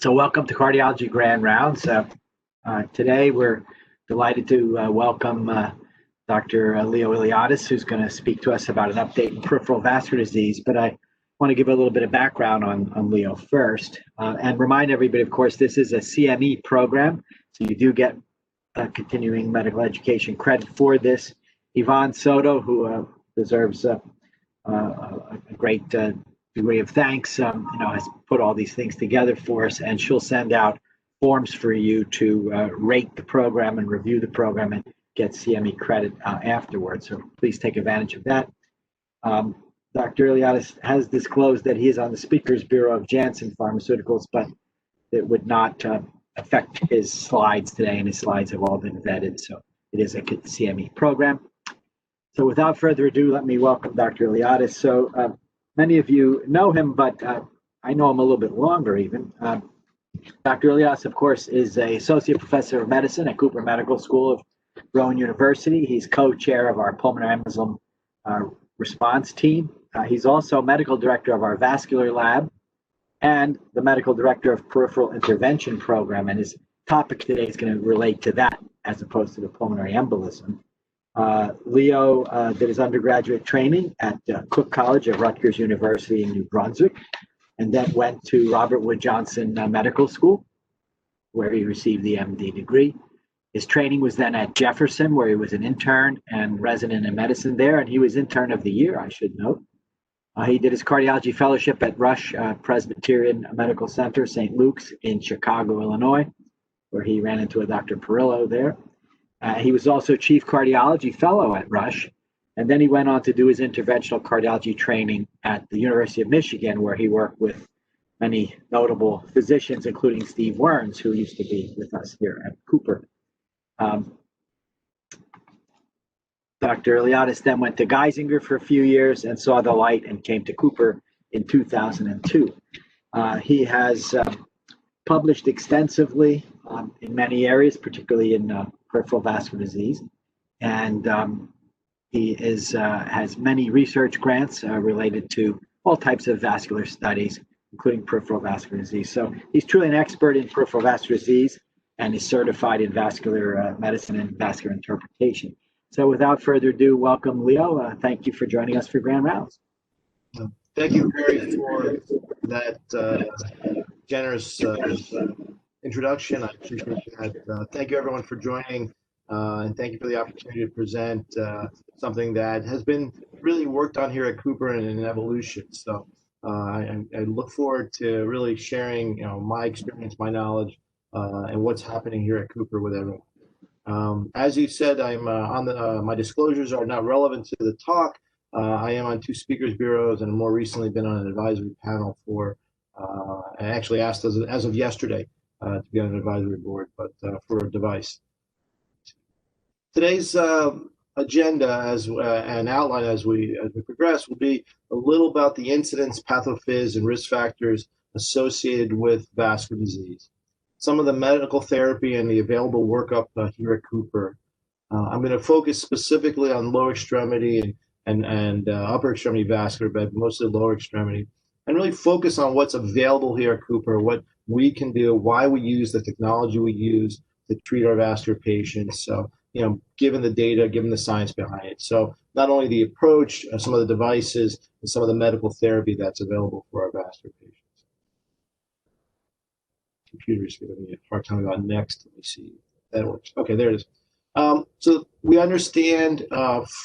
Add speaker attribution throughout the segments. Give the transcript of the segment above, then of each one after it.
Speaker 1: So welcome to Cardiology Grand Rounds. Today we're delighted to welcome Dr. Leo Iliadis, who's going to speak to us about an update in peripheral vascular disease. But I want to give a little bit of background on Leo first and remind everybody, of course, this is a CME program, so you do get continuing medical education credit for this. Yvonne Soto, who deserves a great degree of thanks, has put all these things together for us, and she'll send out forms for you to rate the program and review the program and get CME credit afterwards. So please take advantage of that. Dr. Iliadis has disclosed that he is on the Speakers Bureau of Janssen Pharmaceuticals, but it would not affect his slides today, and his slides have all been vetted, so it is a CME program. So without further ado, let me welcome Dr. Iliadis. So many of you know him, but I know him a little bit longer even. Dr. Elias, of course, is an associate professor of medicine at Cooper Medical School of Rowan University. He's co-chair of our pulmonary embolism response team. He's also medical director of our vascular lab and the medical director of peripheral intervention program. And his topic today is going to relate to that as opposed to the pulmonary embolism. Leo did his undergraduate training at Cook College at Rutgers University in New Brunswick, and then went to Robert Wood Johnson Medical School, where he received the MD degree. His training was then at Jefferson, where he was an intern and resident in medicine there, and he was intern of the year, I should note. He did his cardiology fellowship at Rush Presbyterian Medical Center, St. Luke's in Chicago, Illinois, where he ran into a Dr. Perillo there. He was also chief cardiology fellow at Rush, and then he went on to do his interventional cardiology training at the University of Michigan, where he worked with many notable physicians, including Steve Werns, who used to be with us here at Cooper. Dr. Iliadis then went to Geisinger for a few years and saw the light and came to Cooper in 2002. He has published extensively in many areas, particularly in peripheral vascular disease, and he has many research grants related to all types of vascular studies, including peripheral vascular disease. So he's truly an expert in peripheral vascular disease and is certified in vascular medicine and vascular interpretation. So without further ado, welcome, Leo. Thank you for joining us for Grand Rounds.
Speaker 2: Thank you, Barry, for that generous introduction. I appreciate that. Thank you, everyone, for joining, and thank you for the opportunity to present something that has been really worked on here at Cooper in an evolution. So I look forward to really sharing, my experience, my knowledge, and what's happening here at Cooper with everyone. As you said, I'm my disclosures are not relevant to the talk. I am on 2 speakers bureaus, and more recently been on an advisory panel for, I actually asked as of yesterday to be on an advisory board, but for a device. Today's agenda and outline as we progress will be a little about the incidence, pathophys, and risk factors associated with vascular disease, some of the medical therapy and the available workup here at Cooper. I'm going to focus specifically on lower extremity and upper extremity vascular, but mostly lower extremity, and really focus on what's available here at Cooper, what we can do, why we use the technology we use to treat our vascular patients. So, given the data, given the science behind it. So not only the approach, some of the devices, and some of the medical therapy that's available for our vascular patients. Computer's giving me a hard time about next. Let me see if that works. Okay, there it is. So we understand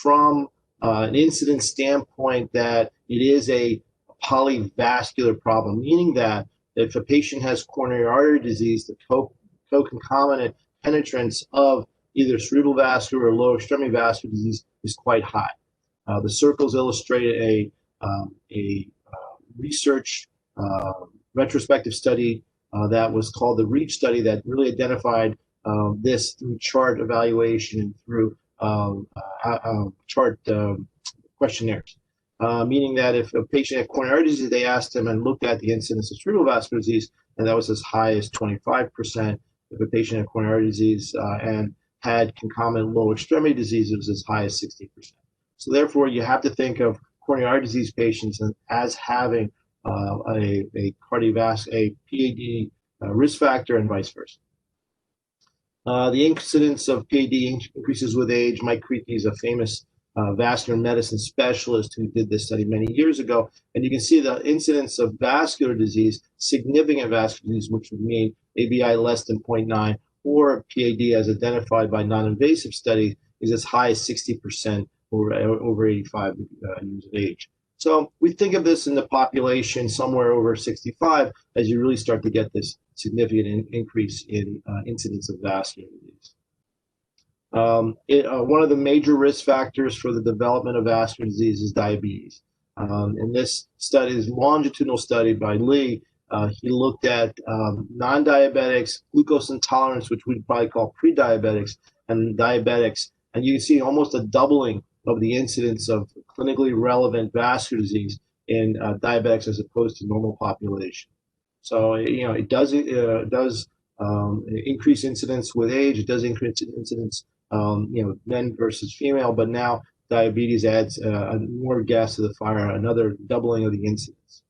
Speaker 2: from an incidence standpoint that it is a polyvascular problem, meaning that if a patient has coronary artery disease, the co-concomitant penetrance of either cerebral vascular or lower extremity vascular disease is quite high. The circles illustrate a research retrospective study that was called the REACH study that really identified this through chart evaluation and through chart questionnaires. Meaning that if a patient had coronary artery disease, they asked them and looked at the incidence of cerebral vascular disease, and that was as high as 25%. If a patient had coronary artery disease and had concomitant lower extremity disease, it was as high as 60%. So therefore, you have to think of coronary artery disease patients as having a PAD risk factor and vice versa. The incidence of PAD increases with age. Mike Creaky is a famous vascular medicine specialist who did this study many years ago. And you can see the incidence of vascular disease, significant vascular disease, which would mean ABI less than 0.9, or PAD as identified by non-invasive study, is as high as 60% over 85 years of age. So we think of this in the population somewhere over 65 as you really start to get this significant increase in incidence of vascular disease. One of the major risk factors for the development of vascular disease is diabetes. And this study is a longitudinal study by Lee. He looked at non-diabetics, glucose intolerance, which we'd probably call pre-diabetics, and diabetics. And you can see almost a doubling of the incidence of clinically relevant vascular disease in diabetics as opposed to normal population. So, it does increase incidence with age. It does increase incidence, men versus female, but now diabetes adds more gas to the fire, another doubling of the incidence.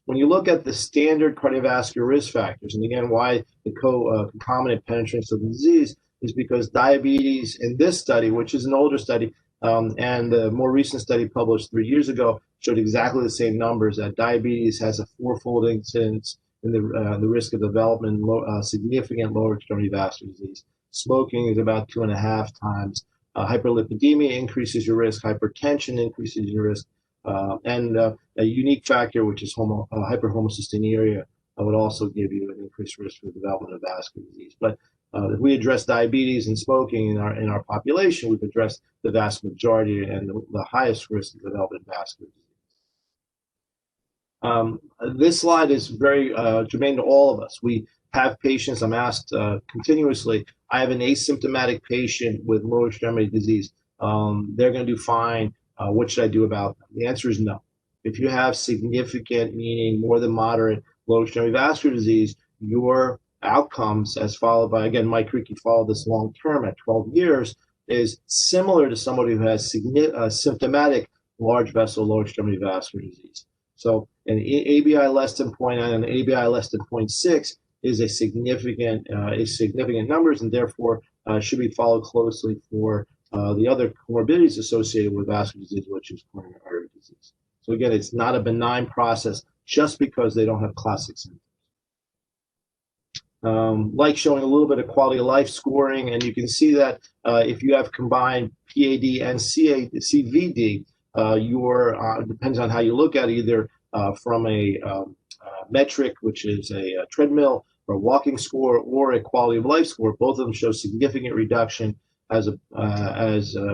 Speaker 2: When you look at the standard cardiovascular risk factors, and again, why the concomitant penetrance of the disease is because diabetes in this study, which is an older study, and the more recent study published 3 years ago showed exactly the same numbers, that diabetes has a fourfold incidence in the risk of development, significant lower extremity vascular disease. Smoking is about 2.5 times. Hyperlipidemia increases your risk. Hypertension increases your risk. And a unique factor, which is hyperhomocysteinuria, would also give you an increased risk for the development of vascular disease. But if we address diabetes and smoking in our population, we've addressed the vast majority and the highest risk of development of vascular disease. This slide is very germane to all of us. We have patients, I'm asked continuously, I have an asymptomatic patient with lower extremity disease. They're going to do fine. What should I do about them? The answer is no. If you have significant, meaning more than moderate, lower extremity vascular disease, your outcomes, as followed by, again, Mike Creaky followed this long term at 12 years, is similar to somebody who has symptomatic large vessel lower extremity vascular disease. So an ABI less than 0.9 and an ABI less than 0.6 is a significant numbers, and therefore should be followed closely for the other comorbidities associated with vascular disease, which is coronary artery disease. So again, it's not a benign process just because they don't have classic symptoms. Like showing a little bit of quality of life scoring, and you can see that if you have combined PAD and CVD, depends on how you look at it, either from a metric, which is a treadmill or a walking score, or a quality of life score. Both of them show significant reduction as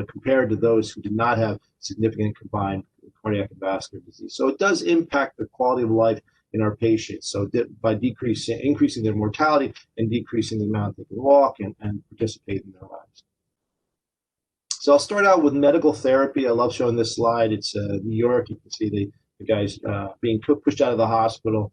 Speaker 2: compared to those who did not have significant combined cardiac and vascular disease. So it does impact the quality of life in our patients. So by increasing their mortality and decreasing the amount they can walk and participate in their lives. So I'll start out with medical therapy. I love showing this slide. It's New York. You can see the guys being pushed out of the hospital.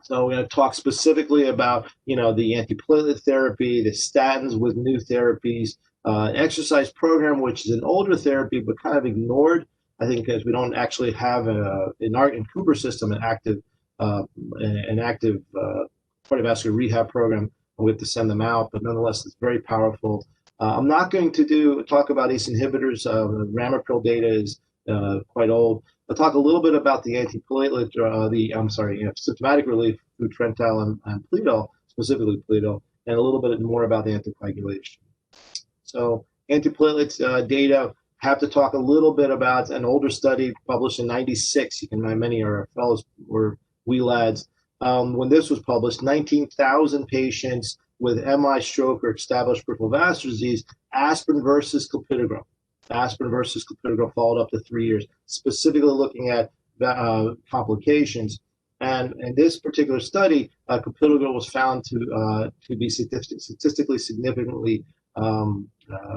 Speaker 2: So we're going to talk specifically about, the antiplatelet therapy, the statins with new therapies, exercise program, which is an older therapy but kind of ignored, I think, because we don't actually have in Cooper system an active cardiovascular rehab program. We have to send them out, but nonetheless, it's very powerful. I'm not going to talk about ACE inhibitors. The Ramipril data is quite old. I'll talk a little bit about the antiplatelet, symptomatic relief through Trental and Pleadol, specifically Pleadol, and a little bit more about the anticoagulation. So antiplatelets data, have to talk a little bit about an older study published in '96. Many of our fellows were wee lads. When this was published, 19,000 patients with MI, stroke, or established peripheral vascular disease, aspirin versus clopidogrel. Aspirin versus clopidogrel followed up to 3 years, specifically looking at complications. And in this particular study, clopidogrel was found to be statistically significantly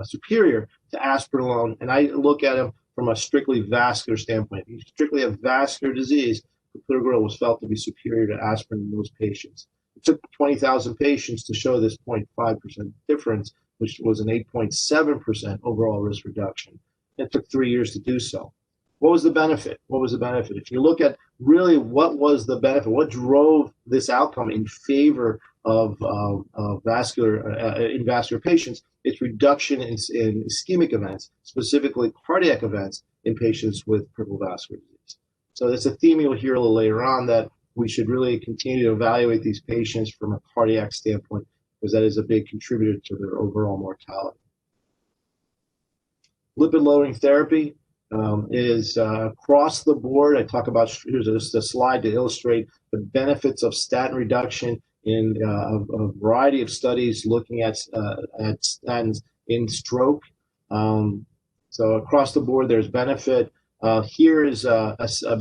Speaker 2: superior to aspirin alone. And I look at them from a strictly vascular standpoint. If you strictly have vascular disease, clopidogrel was felt to be superior to aspirin in those patients. It took 20,000 patients to show this 0.5% difference, which was an 8.7% overall risk reduction. It took 3 years to do so. What was the benefit? If you look at really what was the benefit? What drove this outcome in favor of in vascular patients? It's reduction in ischemic events, specifically cardiac events in patients with peripheral vascular disease. So that's a theme you'll hear a little later on, that we should really continue to evaluate these patients from a cardiac standpoint, because that is a big contributor to their overall mortality. Lipid-lowering therapy is across the board. I talk about, here's just a slide to illustrate the benefits of statin reduction in a variety of studies looking at statins in stroke. So across the board, there's benefit. Here is a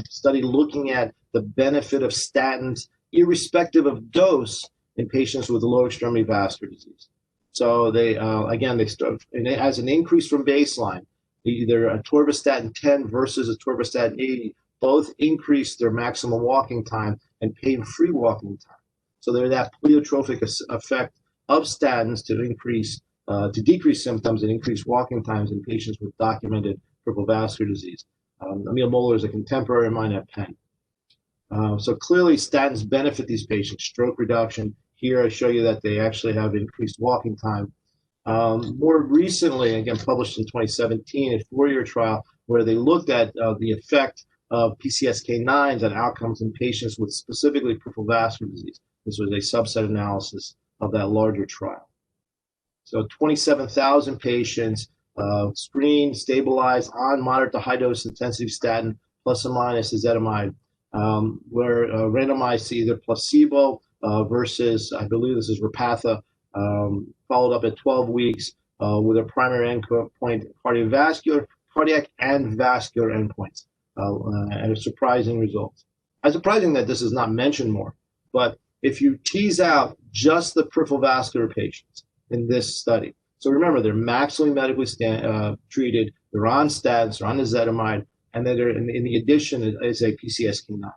Speaker 2: study looking at the benefit of statins, irrespective of dose, in patients with lower extremity vascular disease. So they start, and it has an increase from baseline. Either a atorvastatin 10 versus a atorvastatin 80, both increase their maximum walking time and pain-free walking time. So there's that pleiotropic effect of statins to decrease symptoms and increase walking times in patients with documented peripheral vascular disease. Emil Moeller is a contemporary of mine at Penn. So clearly statins benefit these patients. Stroke reduction. Here I show you that they actually have increased walking time. More recently, again published in 2017, a 4-year trial where they looked at the effect of PCSK9s on outcomes in patients with specifically peripheral vascular disease. This was a subset analysis of that larger trial. So 27,000 patients screened, stabilized on moderate to high dose intensity statin plus or minus ezetimibe, were randomized to either placebo versus, I believe this is Repatha, followed up at 12 weeks with a primary endpoint, cardiac and vascular endpoints, and a surprising results. It's surprising that this is not mentioned more, but if you tease out just the peripheral vascular patients in this study, so remember, they're maximally medically treated, they're on statins, they're on ezetimibe, and then in the addition is a PCSK9,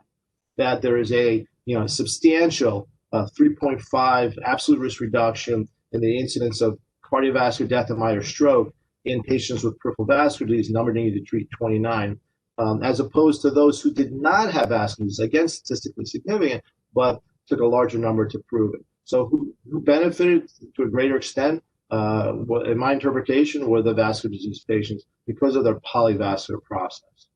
Speaker 2: that there is a substantial 3.5 absolute risk reduction in the incidence of cardiovascular death and minor stroke in patients with peripheral vascular disease, number needed to treat 29, as opposed to those who did not have vascular disease, again statistically significant, but took a larger number to prove it. So who benefited to a greater extent, in my interpretation, were the vascular disease patients because of their polyvascular process.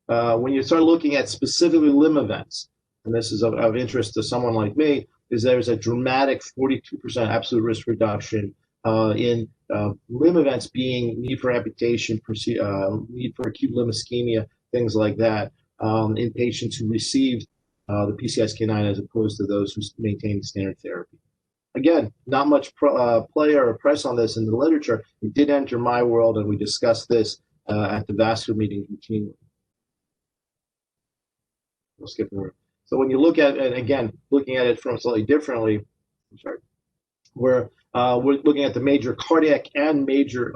Speaker 2: When you start looking at specifically limb events, and this is of interest to someone like me, is there's a dramatic 42% absolute risk reduction in limb events being need for amputation, need for acute limb ischemia, things like that, in patients who received the PCSK9 as opposed to those who maintained standard therapy. Again, not much play or press on this in the literature. It did enter my world, and we discussed this at the vascular meeting continually. We'll skip over. So when you look at, and again, looking at it from slightly differently, we're looking at the major cardiac and major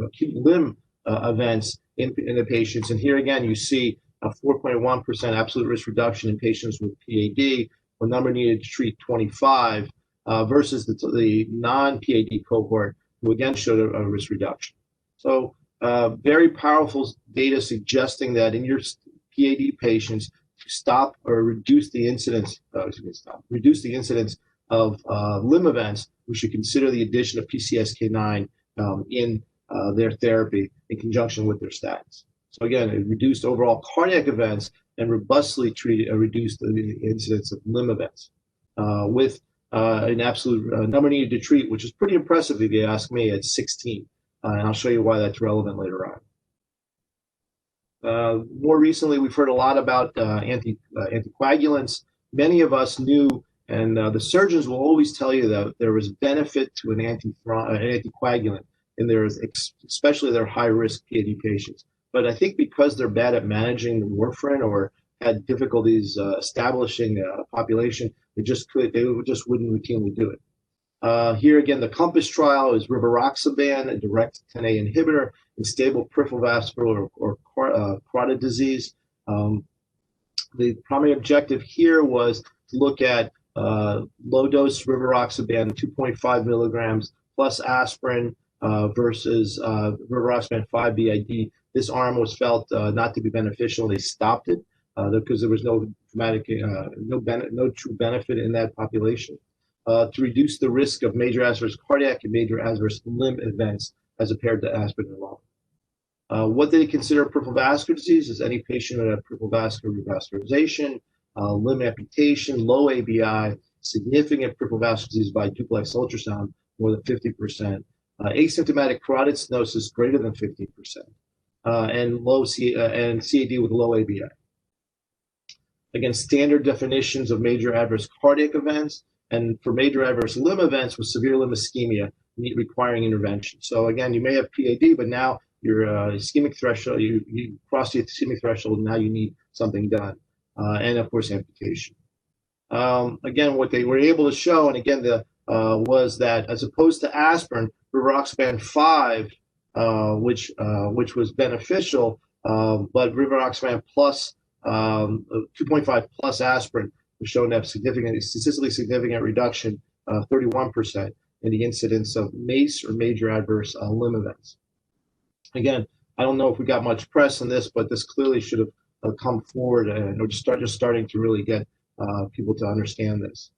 Speaker 2: acute limb events in the patients. And here again, you see a 4.1% absolute risk reduction in patients with PAD, a number needed to treat 25, versus the non-PAD cohort, who again showed a risk reduction. So very powerful data suggesting that in your PAD patients, to stop or reduce the incidence, reduce the incidence of limb events, we should consider the addition of PCSK9 in their therapy in conjunction with their statins. So again, it reduced overall cardiac events and robustly reduced the incidence of limb events with an absolute number needed to treat, which is pretty impressive if you ask me, at 16. And I'll show you why that's relevant later on. More recently, we've heard a lot about anticoagulants. Many of us knew, and the surgeons will always tell you that there was benefit to an anticoagulant in their, especially their high-risk PAD patients. But I think because they're bad at managing the warfarin or had difficulties establishing a population, they just wouldn't routinely do it. Here again, the COMPASS trial is rivaroxaban, a direct 10A inhibitor in stable peripheral vascular or carotid disease. The primary objective here was to look at low-dose rivaroxaban, 2.5 milligrams, plus aspirin versus rivaroxaban 5 BID. This arm was felt not to be beneficial. They stopped it. because there was no dramatic, no true benefit in that population. To reduce the risk of major adverse cardiac and major adverse limb events as compared to aspirin alone. What they consider peripheral vascular disease is any patient who had peripheral vascular revascularization, limb amputation, low ABI, significant peripheral vascular disease by duplex ultrasound, more than 50%, asymptomatic carotid stenosis greater than 50%, and and CAD with low ABI. Again, standard definitions of major adverse cardiac events, and for major adverse limb events with severe limb ischemia requiring intervention. So again, you may have PAD, but now your ischemic threshold, you cross the ischemic threshold, and now you need something done. And of course, amputation. Again, what they were able to show, and again, was that as opposed to aspirin, rivaroxaban 5, which was beneficial, but rivaroxaban plus 2.5 plus aspirin was shown to have statistically significant reduction, 31%, in the incidence of MACE or major adverse limb events. Again, I don't know if we got much press on this, but this clearly should have come forward and just starting to really get people to understand this.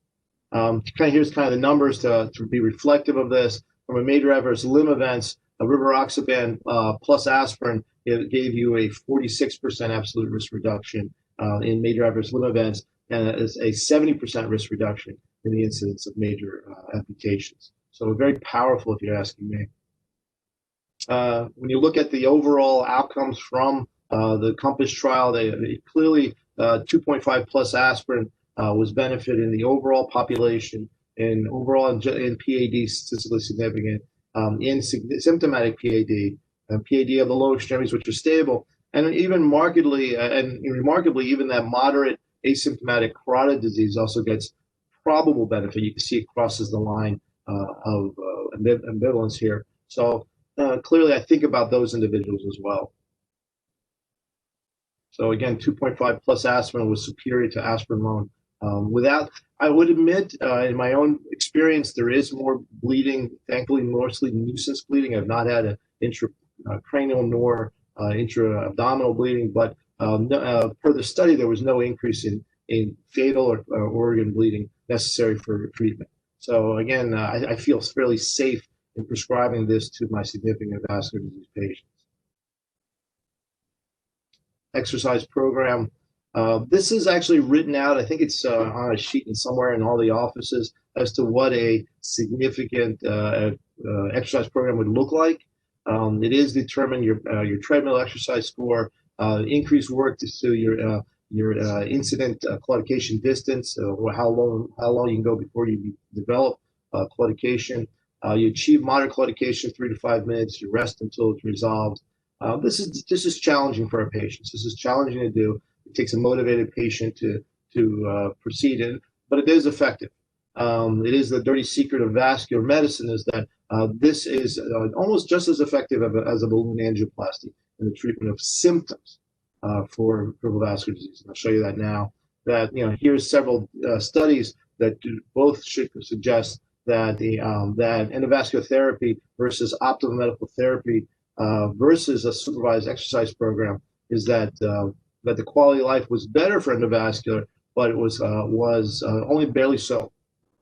Speaker 2: Here's the numbers to be reflective of this. From a major adverse limb events, rivaroxaban plus aspirin, it gave you a 46% absolute risk reduction in major adverse limb events, and a 70% risk reduction in the incidence of major amputations. So very powerful, if you're asking me. When you look at the overall outcomes from the COMPASS trial, they clearly 2.5 plus aspirin was benefit in the overall population, and overall in PAD statistically significant, in symptomatic PAD, PAD of the lower extremities, which are stable, and even markedly and remarkably, even that moderate asymptomatic carotid disease also gets probable benefit. You can see it crosses the line of ambivalence here. So clearly, I think about those individuals as well. So again, 2.5 plus aspirin was superior to aspirin alone. I would admit, in my own experience, there is more bleeding, thankfully mostly nuisance bleeding. I've not had an intracranial nor intra-abdominal bleeding, but per the study, there was no increase in fatal or organ bleeding necessary for treatment. So again, I feel fairly safe in prescribing this to my significant vascular disease patients. Exercise program. This is actually written out. I think it's on a sheet and somewhere in all the offices as to what a significant exercise program would look like. It is determined your treadmill exercise score, increased work to your incident claudication distance, or how long you can go before you develop claudication. You achieve moderate claudication 3 to 5 minutes. You rest until it's resolved. This is challenging for our patients. This is challenging to do. It takes a motivated patient to proceed in, but it is effective. It is the dirty secret of vascular medicine, is that this is almost just as effective as a balloon angioplasty in the treatment of symptoms for peripheral vascular disease. And I'll show you that now. That here's several studies that both should suggest that that endovascular therapy versus optimal medical therapy versus a supervised exercise program is that the quality of life was better for endovascular, but it was only barely so.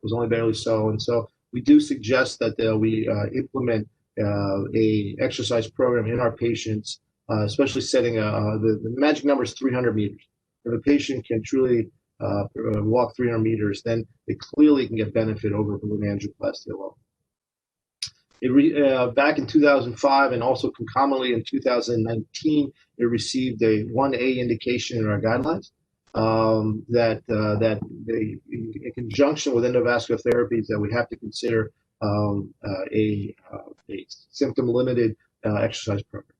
Speaker 2: It was only barely so, and so we do suggest that we implement a exercise program in our patients, especially setting the magic number is 300 meters. If a patient can truly walk 300 meters, then they clearly can get benefit over balloon angioplasty alone. Back in 2005 and also concomitantly in 2019, it received a 1A indication in our guidelines that in conjunction with endovascular therapies that we have to consider a symptom-limited exercise program.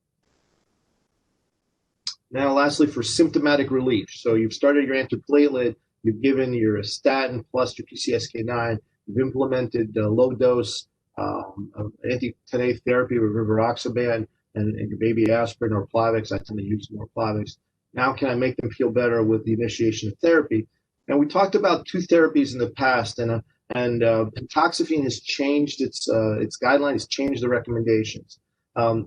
Speaker 2: Now, lastly, for symptomatic relief. So you've started your antiplatelet, you've given your statin plus your PCSK9, you've implemented low-dose anti-10A therapy with rivaroxaban and your baby aspirin or Plavix. I tend to use more Plavix. Now, can I make them feel better with the initiation of therapy? And we talked about two therapies in the past, and pentoxifene has changed its guidelines, changed the recommendations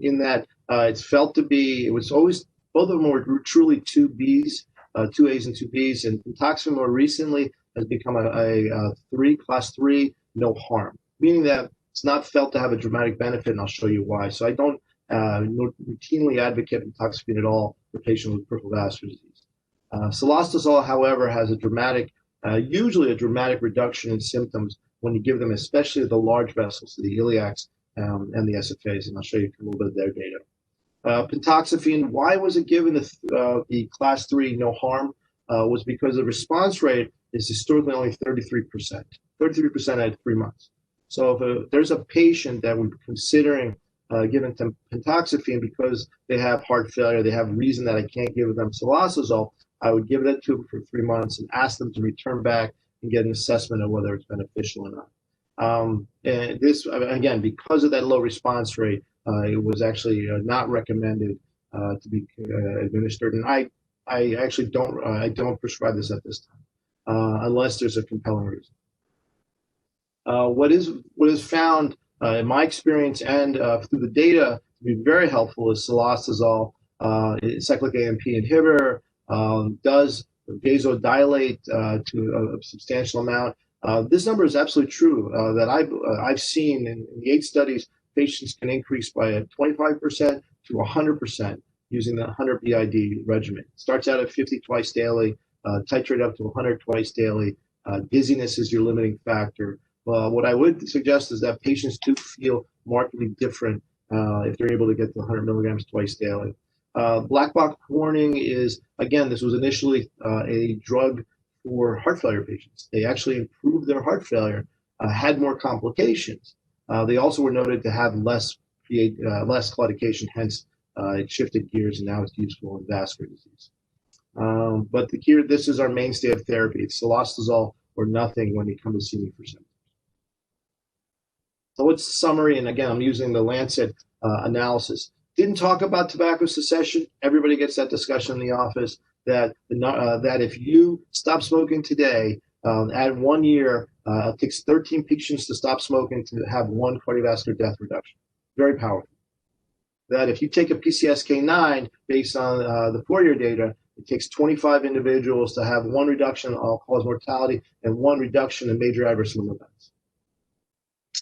Speaker 2: in that it's felt to be, it was always, both of them were truly 2Bs, two A's and two B's, and pentoxifene more recently has become a class 3, no harm, meaning that it's not felt to have a dramatic benefit, and I'll show you why. So I don't routinely advocate pentoxifene at all for patients with peripheral vascular disease. Cilostazol, however, has usually a dramatic reduction in symptoms when you give them, especially the large vessels, the iliacs and the SFAs, and I'll show you a little bit of their data. Pentoxifene, why was it given the class 3 no harm? Was because the response rate is historically only 33%. 33% at 3 months. So if there's a patient that we're considering giving them pentoxifene because they have heart failure, they have a reason that I can't give them cilostazol, I would give that to them for 3 months and ask them to return back and get an assessment of whether it's beneficial or not. And this, again, because of that low response rate, it was actually not recommended to be administered. And I actually don't prescribe this at this time unless there's a compelling reason. What is found in my experience and through the data to be very helpful is cilostazol, cyclic AMP inhibitor, does vasodilate to a substantial amount. This number is absolutely true that I've seen in the 8 studies, patients can increase by 25% to 100% using the 100 BID regimen. It starts out at 50 twice daily, titrate up to 100 twice daily. Dizziness is your limiting factor. What I would suggest is that patients do feel markedly different if they're able to get the 100 milligrams twice daily. Black box warning is, again, this was initially a drug for heart failure patients. They actually improved their heart failure, had more complications. They also were noted to have less claudication, hence it shifted gears and now it's useful in vascular disease. But this is our mainstay of therapy. It's cilostazol or nothing when you come to see me for symptoms. So what's the summary? And again, I'm using the Lancet analysis. Didn't talk about tobacco cessation. Everybody gets that discussion in the office that if you stop smoking today, at 1 year, it takes 13 patients to stop smoking to have 1 cardiovascular death reduction. Very powerful. That if you take a PCSK9 based on the 4-year data, it takes 25 individuals to have 1 reduction in all-cause mortality and 1 reduction in major adverse limb events.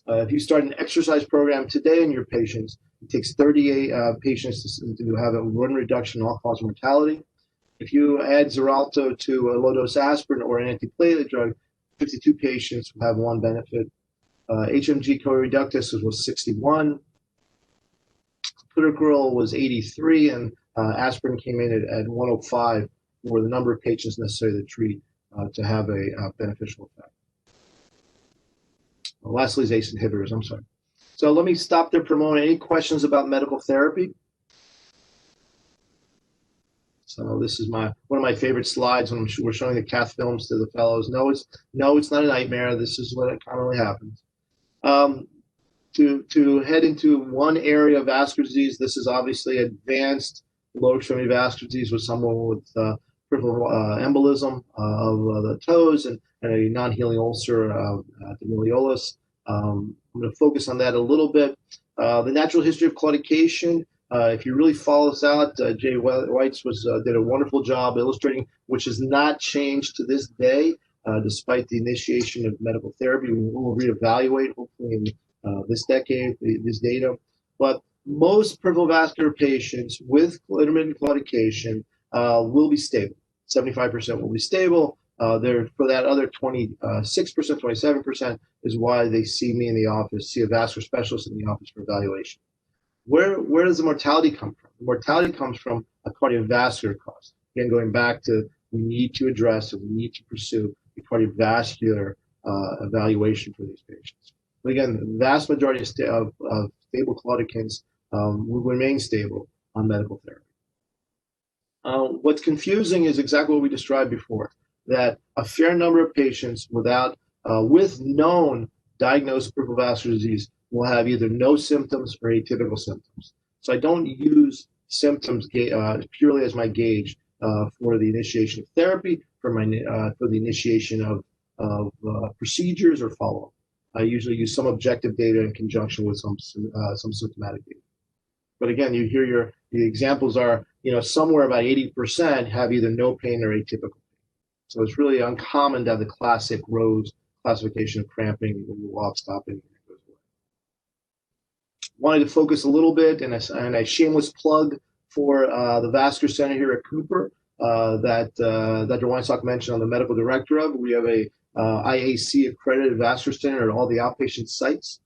Speaker 2: If you start an exercise program today in your patients, it takes 38 patients to have a 1 reduction in all-cause mortality. If you add Xarelto to a low-dose aspirin or an antiplatelet drug, 52 patients will have 1 benefit. HMG co-reductase was 61. Clopidogrel was 83, and aspirin came in at 105 for the number of patients necessary to treat to have a beneficial effect. Lastly is ACE inhibitors. I'm sorry. So let me stop there for a moment. Any questions about medical therapy? So this is one of my favorite slides when we're showing the cath films to the fellows. No, it's not a nightmare. This is what commonly happens. To head into one area of vascular disease, this is obviously advanced lower extremity vascular disease with someone with peripheral embolism of the toes and a non-healing ulcer of the malleolus. I'm going to focus on that a little bit. The natural history of claudication. If you really follow this out, Jay Weitz did a wonderful job illustrating, which has not changed to this day, despite the initiation of medical therapy. We will reevaluate, hopefully, in this decade, this data. But most peripheral vascular patients with intermittent claudication will be stable. 75% will be stable. For that other 26%, 27% is why they see me in the office, see a vascular specialist in the office for evaluation. Where does the mortality come from? The mortality comes from a cardiovascular cause. Again, going back to we need to address and we need to pursue the cardiovascular evaluation for these patients. But again, the vast majority of stable claudicants will remain stable on medical therapy. What's confusing is exactly what we described before, that a fair number of patients with known diagnosed peripheral vascular disease will have either no symptoms or atypical symptoms. So I don't use symptoms purely as my gauge for the initiation of therapy, for the initiation of procedures or follow-up. I usually use some objective data in conjunction with some symptomatic data. But again, you hear the examples are, somewhere about 80% have either no pain or atypical pain. So it's really uncommon to have the classic Rose classification of cramping, off, stopping. Wanted to focus a little bit, and a shameless plug for the Vascular Center here at Cooper that Dr. Weinstock mentioned on the medical director of. We have a IAC accredited vascular center at all the outpatient sites.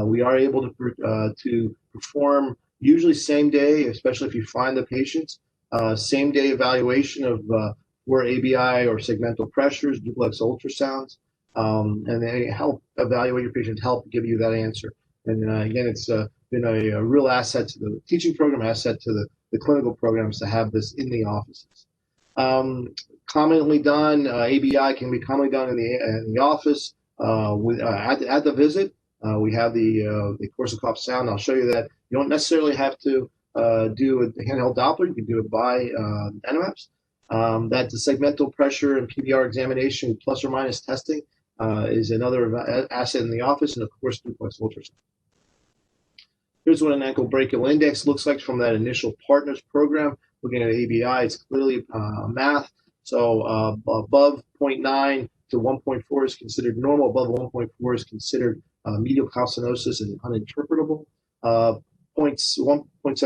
Speaker 2: We are able to perform usually same day, especially if you find the patients, same day evaluation of where ABI or segmental pressures, duplex ultrasounds, and they help evaluate your patient, help give you that answer. And again, it's been a real asset to the teaching program, asset to the clinical programs to have this in the offices. Commonly done, ABI can be commonly done in the office at the visit. We have the Korsakoff sound. I'll show you that. You don't necessarily have to do a handheld Doppler. You can do it by NMAPs. That the segmental pressure and PVR examination plus or minus testing is another asset in the office, and of course, duplex ultrasound. Here's what an ankle brachial index looks like from that initial partners program. Looking at ABI, it's clearly math. So above 0.9 to 1.4 is considered normal. Above 1.4 is considered medial calcinosis and uninterpretable. 1.71 to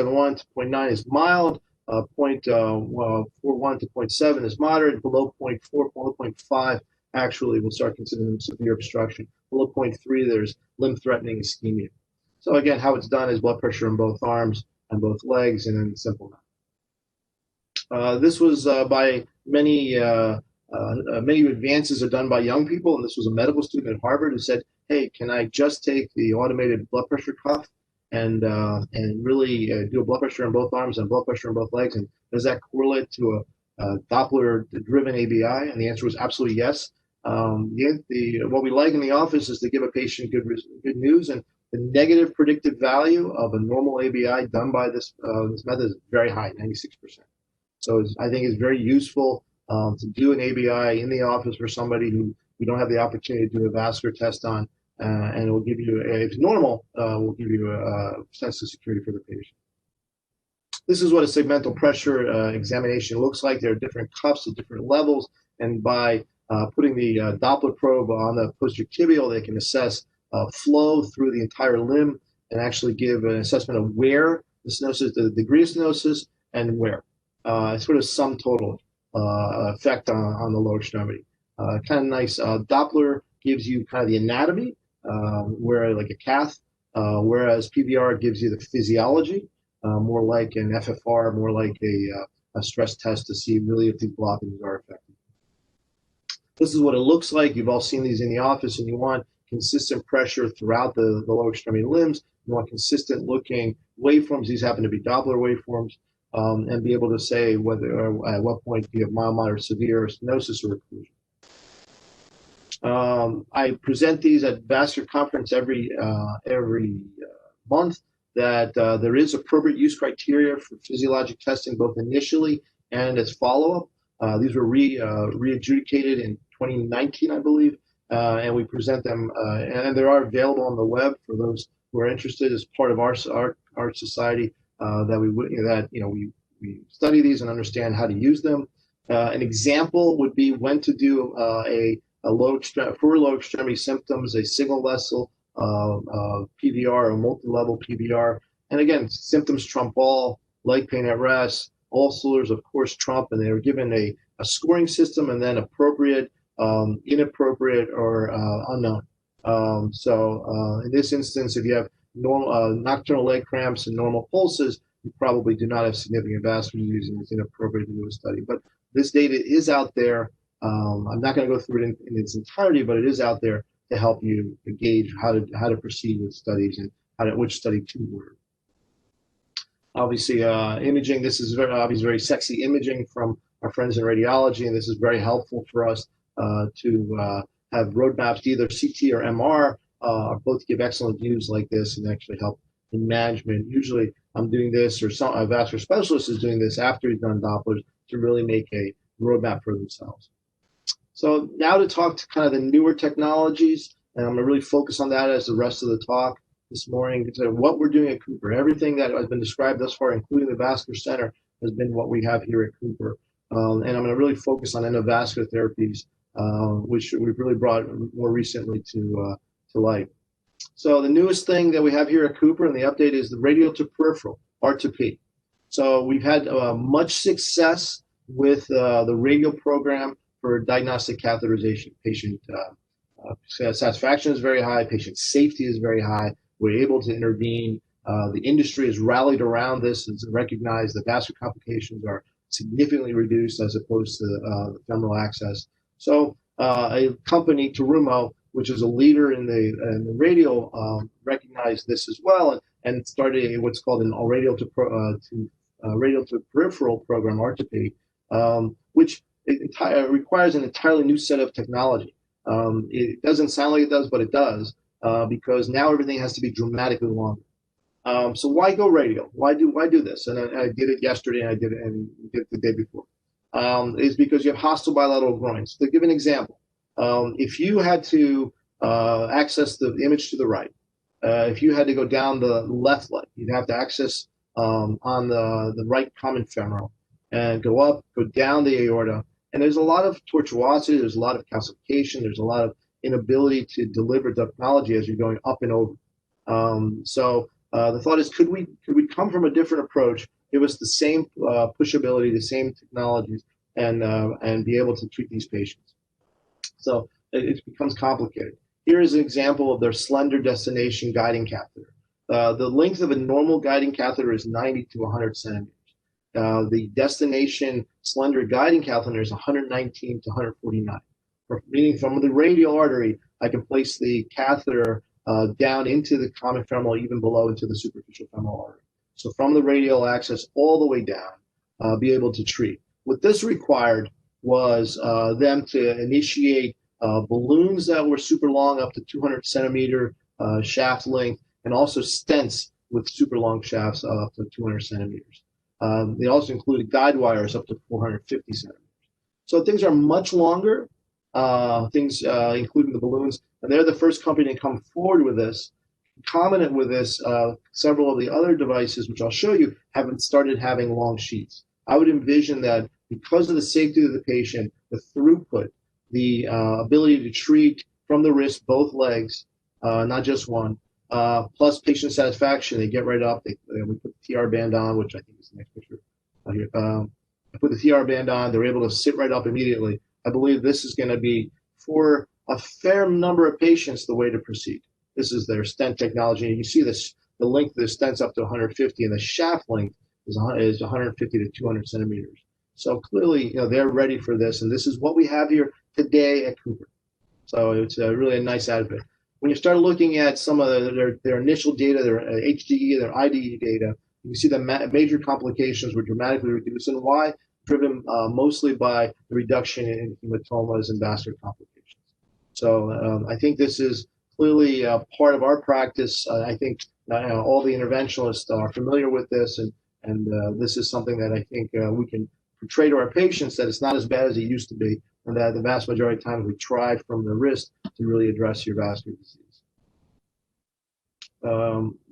Speaker 2: 0.9 is mild. 0.41 to 0.7 is moderate. Below 0.4, below 0.5 actually we'll start considering severe obstruction. Below 0.3, there's limb-threatening ischemia. So again, how it's done is blood pressure in both arms and both legs, and then simple math. This was by many advances are done by young people, and this was a medical student at Harvard who said, "Hey, can I just take the automated blood pressure cuff and really do a blood pressure in both arms and blood pressure in both legs, and does that correlate to a Doppler-driven ABI?" And the answer was absolutely yes. What we like in the office is to give a patient good news, and the negative predictive value of a normal ABI done by this method is very high, 96%. So I think it's very useful to do an ABI in the office for somebody who we don't have the opportunity to do a vascular test on, and it will give you, if it's normal, will give you a sense of security for the patient. This is what a segmental pressure examination looks like. There are different cuffs at different levels, and by putting the Doppler probe on the posterior tibial, they can assess flow through the entire limb and actually give an assessment of where the stenosis, the degree of stenosis, and where. Sort of sum total effect on the lower extremity. Kind of nice. Doppler gives you kind of the anatomy, where like a cath, whereas PVR gives you the physiology, more like an FFR, more like a stress test to see really if these blockages are effective. This is what it looks like. You've all seen these in the office, and you want consistent pressure throughout the lower extremity limbs. You want consistent looking waveforms. These happen to be Doppler waveforms, and be able to say whether or at what point do you have mild, moderate, severe stenosis or occlusion. I present these at Vascular Conference every month. That there is appropriate use criteria for physiologic testing, both initially and as follow-up. These were re-adjudicated in 2019, I believe, and we present them, and they are available on the web for those who are interested as part of our society. We study these and understand how to use them. An example would be when to do for low extremity symptoms, a single vessel PVR or multi-level PVR. And again, symptoms trump all, leg pain at rest, ulcers, of course, trump, and they were given a scoring system and then appropriate, inappropriate, or unknown. In this instance, if you have normal nocturnal leg cramps and normal pulses, you probably do not have significant vascular disease, and it's inappropriate to do a study. But this data is out there. I'm not going to go through it in its entirety, but it is out there to help you gauge how to proceed with studies and which study to order. Obviously, imaging. This is very sexy imaging from our friends in radiology, and this is very helpful for us to have roadmaps to either CT or MR, both give excellent views like this and actually help in management. Usually, I'm doing this, or a vascular specialist is doing this after he's done Dopplers to really make a roadmap for themselves. So now to talk to kind of the newer technologies, and I'm going to really focus on that as the rest of the talk. this morning to what we're doing at Cooper. Everything that has been described thus far, including the Vascular Center, has been what we have here at Cooper. And I'm going to really focus on endovascular therapies, which we've really brought more recently to light. So the newest thing that we have here at Cooper, and the update, is the radial to peripheral, R2P. So we've had much success with the radial program for diagnostic catheterization. Patient satisfaction is very high. Patient safety is very high. We're able to intervene. The industry has rallied around this and recognized that vascular complications are significantly reduced as opposed to the femoral access. So a company, Terumo, which is a leader in the radial, recognized this as well and started what's called an radial to peripheral program, R2P, which requires an entirely new set of technology. It doesn't sound like it does, but it does, because now everything has to be dramatically longer. So why go radial? Why do this? And I did it yesterday, and I did it the day before. Is because you have hostile bilateral groins. To give an example, if you had to access the image to the right, if you had to go down the left leg, you'd have to access on the right common femoral and go down the aorta. And there's a lot of tortuosity, there's a lot of calcification, there's a lot of inability to deliver technology as you're going up and over. So the thought is, could we come from a different approach, give us the same pushability, the same technologies, and be able to treat these patients? So it becomes complicated. Here is an example of their slender destination guiding catheter. The length of a normal guiding catheter is 90 to 100 centimeters. The destination slender guiding catheter is 119 to 149. Meaning from the radial artery, I can place the catheter down into the common femoral, even below into the superficial femoral artery. So from the radial access all the way down, be able to treat. What this required was them to initiate balloons that were super long, up to 200 centimeter shaft length, and also stents with super long shafts up to 200 centimeters. They also included guide wires up to 450 centimeters. So things are much longer, including the balloons, and they're the first company to come forward with this. Concomitant with this, several of the other devices, which I'll show you, haven't started having long sheaths. I would envision that because of the safety of the patient, the throughput, the ability to treat from the wrist, both legs, not just one, plus patient satisfaction, they get right up. We put the TR band on, which I think is the next picture here. I put the TR band on, they're able to sit right up immediately. I believe this is going to be, for a fair number of patients, the way to proceed. This is their stent technology. And you see this, the length of the stent's up to 150, and the shaft length is 150 to 200 centimeters. So clearly, they're ready for this, and this is what we have here today at Cooper. So it's really a nice outfit. When you start looking at some of their initial data, their HDE, their IDE data, you can see the major complications were dramatically reduced, and why? Driven mostly by the reduction in hematomas and vascular complications. So I think this is clearly part of our practice. I think all the interventionalists are familiar with this, and this is something that I think we can portray to our patients, that it's not as bad as it used to be, and that the vast majority of times we try from the wrist to really address your vascular disease.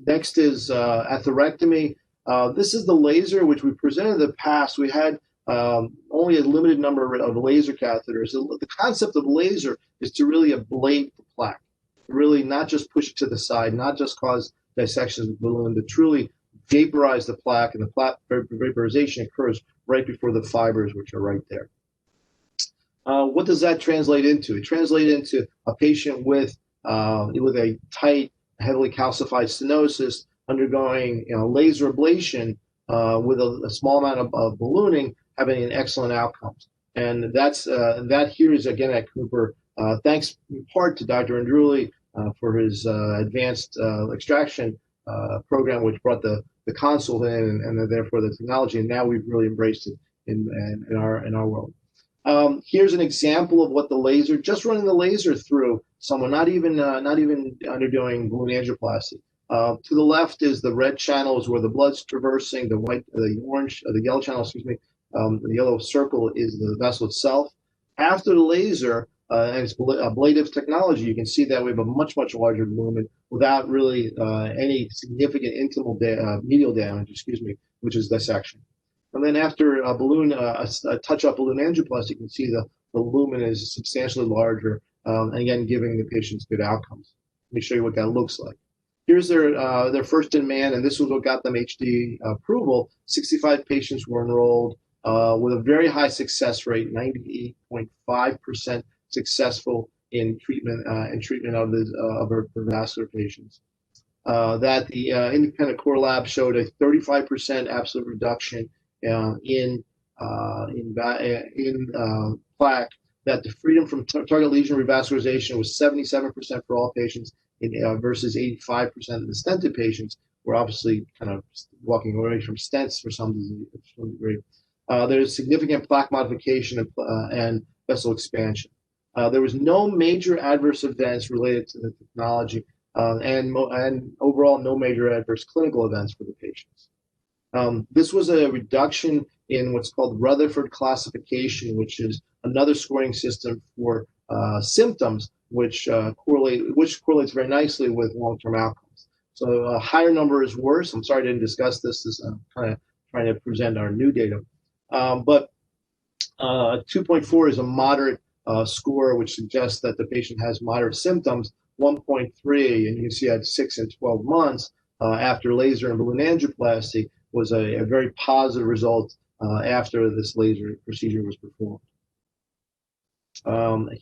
Speaker 2: Next is atherectomy. This is the laser, which we presented in the past. We had only a limited number of laser catheters. The concept of laser is to really ablate the plaque, really not just push it to the side, not just cause dissections of the balloon, but truly vaporize the plaque, and the plaque vaporization occurs right before the fibers, which are right there. What does that translate into? It translates into a patient with a tight, heavily calcified stenosis undergoing laser ablation with a small amount of ballooning, having an excellent outcome. And that here is, again, at Cooper, thanks in part to Dr. Andruli for his advanced extraction program, which brought the console in, and therefore the technology, and now we've really embraced it in our world. Here's an example of what the laser, just running the laser through someone, not even undergoing balloon angioplasty. To the left is the red channels where the blood's traversing. The yellow channel, excuse me. The yellow circle is the vessel itself. After the laser, and it's ablative technology, you can see that we have a much, much larger lumen without really any significant medial damage, which is dissection. And then after a touch-up balloon angioplasty, you can see the lumen is substantially larger, and again, giving the patients good outcomes. Let me show you what that looks like. Here's their first in man, and this was what got them HD approval. 65 patients were enrolled with a very high success rate, 98.5% successful in treatment of our vascular patients. That the independent core lab showed a 35% absolute reduction in plaque. That the freedom from target lesion revascularization was 77% for all patients, versus 85% in the stented patients. We're obviously kind of walking away from stents for some degree. There's significant plaque modification and vessel expansion. There was no major adverse events related to the technology, and overall no major adverse clinical events for the patients. This was a reduction in what's called Rutherford classification, which is another scoring system for symptoms, which correlates very nicely with long-term outcomes. So a higher number is worse. I'm sorry I didn't discuss this. I'm kind of trying to present our new data. But 2.4 is a moderate score, which suggests that the patient has moderate symptoms. 1.3, and you can see at 6 and 12 months after laser and balloon angioplasty, was a very positive result after this laser procedure was performed.